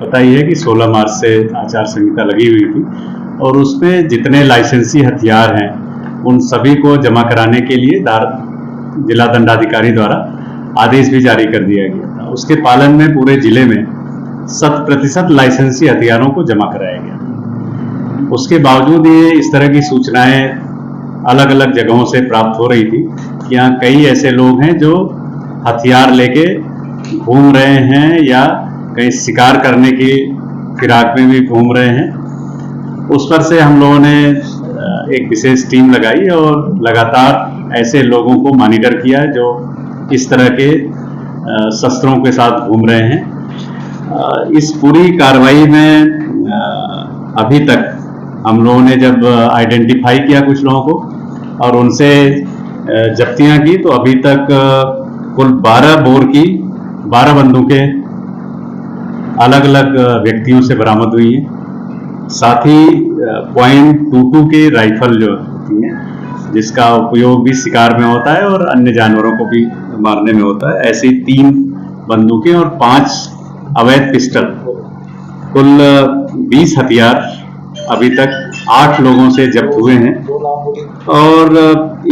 पता ही है कि 16 मार्च से आचार संहिता लगी हुई थी और उसमें जितने लाइसेंसी हथियार हैं उन सभी को जमा कराने के लिए जिला दंडाधिकारी द्वारा आदेश भी जारी कर दिया गया था। उसके पालन में पूरे जिले में 100% लाइसेंसी हथियारों को जमा कराया गया। उसके बावजूद ये इस तरह की सूचनाएं अलग अलग जगहों से प्राप्त हो रही थी कि यहाँ कई ऐसे लोग हैं जो हथियार लेके घूम रहे हैं या कहीं शिकार करने की फिराक में भी घूम रहे हैं। उस पर से हम लोगों ने एक विशेष टीम लगाई और लगातार ऐसे लोगों को मॉनिटर किया जो इस तरह के शस्त्रों के साथ घूम रहे हैं। इस पूरी कार्रवाई में अभी तक हम लोगों ने जब आइडेंटिफाई किया कुछ लोगों को और उनसे जब्तियां की तो अभी तक कुल 12 बोर की 12 बंदूकें अलग अलग व्यक्तियों से बरामद हुई हैं। साथ ही .22 के राइफल जो होती हैं जिसका उपयोग भी शिकार में होता है और अन्य जानवरों को भी मारने में होता है, ऐसी 3 बंदूकें और 5 अवैध पिस्टल, कुल 20 हथियार अभी तक 8 लोगों से जब्त हुए हैं और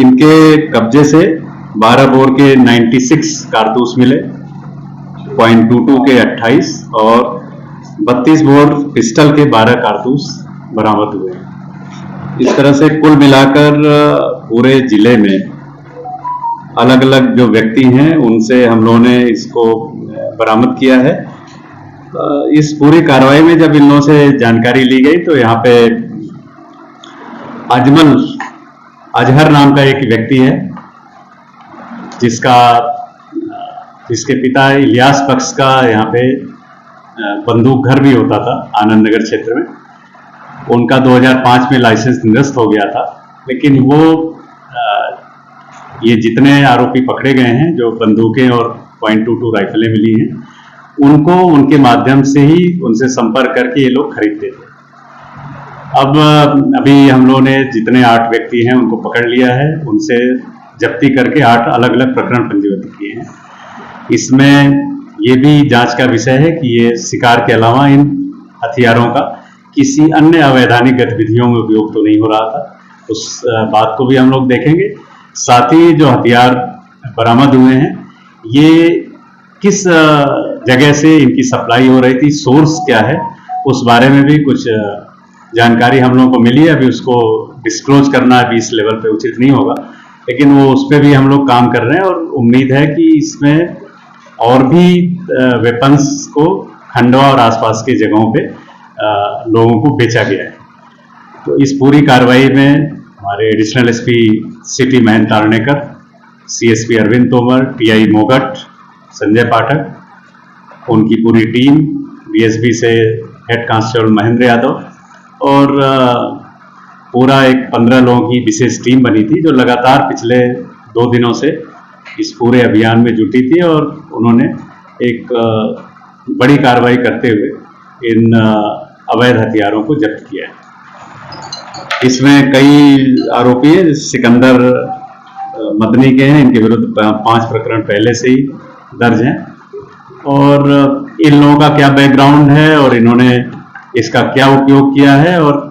इनके कब्जे से 12 बोर के 96 कारतूस मिले, .22 के 28 और 32 बोर पिस्टल के 12 कारतूस बरामद हुए। इस तरह से कुल मिलाकर पूरे जिले में अलग अलग जो व्यक्ति हैं उनसे हम लोगों ने इसको बरामद किया है। इस पूरी कार्रवाई में जब इन लोगों से जानकारी ली गई तो यहाँ पे अजहर नाम का एक व्यक्ति है जिसके पिता इलियास बख्श का यहाँ पे बंदूक घर भी होता था आनंद नगर क्षेत्र में। उनका 2005 में लाइसेंस निरस्त हो गया था, लेकिन वो ये जितने आरोपी पकड़े गए हैं जो बंदूकें और .22 राइफलें मिली हैं उनको उनके माध्यम से ही उनसे संपर्क करके ये लोग खरीदते थे। अब अभी हम लोगों ने जितने 8 व्यक्ति हैं उनको पकड़ लिया है, उनसे जब्ती करके 8 अलग अलग प्रकरण पंजीबद्ध किए हैं। इसमें ये भी जांच का विषय है कि ये शिकार के अलावा इन हथियारों का किसी अन्य अवैधानिक गतिविधियों में उपयोग तो नहीं हो रहा था, उस बात को भी हम लोग देखेंगे। साथ ही जो हथियार बरामद हुए हैं ये किस जगह से इनकी सप्लाई हो रही थी, सोर्स क्या है, उस बारे में भी कुछ जानकारी हम लोगों को मिली है। अभी उसको डिस्क्लोज करना अभी इस लेवल पे उचित नहीं होगा, लेकिन वो उस पर भी हम लोग काम कर रहे हैं और उम्मीद है कि इसमें और भी वेपन्स को खंडवा और आसपास की जगहों पे लोगों को बेचा गया है। तो इस पूरी कार्रवाई में हमारे additional SP city Mahendra Taranekar, CSP Arvind Tomar, TI Mogat, Sanjay Pathak, उनकी पूरी टीम, बीएसपी से हेड कांस्टेबल महेंद्र यादव और पूरा एक 15 लोगों की विशेष टीम बनी थी जो लगातार पिछले 2 दिनों से इस पूरे अभियान में जुटी थी और उन्होंने एक बड़ी कार्रवाई करते हुए इन अवैध हथियारों को जब्त किया है। इसमें कई आरोपी हैं, सिकंदर मदनी के हैं, इनके विरुद्ध 5 प्रकरण पहले से ही दर्ज हैं और इन लोगों का क्या बैकग्राउंड है और इन्होंने इसका क्या उपयोग किया है और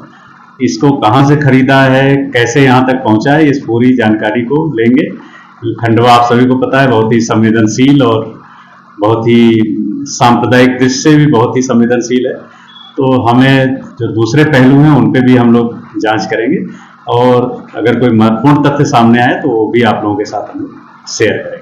इसको कहां से खरीदा है, कैसे यहां तक पहुंचा है, इस पूरी जानकारी को लेंगे। खंडवा आप सभी को पता है बहुत ही संवेदनशील और बहुत ही सांप्रदायिक दृष्टि से भी बहुत ही संवेदनशील है, तो हमें जो दूसरे पहलू हैं उन पे भी हम लोग जांच करेंगे और अगर कोई महत्वपूर्ण तथ्य सामने आए तो वो भी आप लोगों के साथ हम शेयर करेंगे।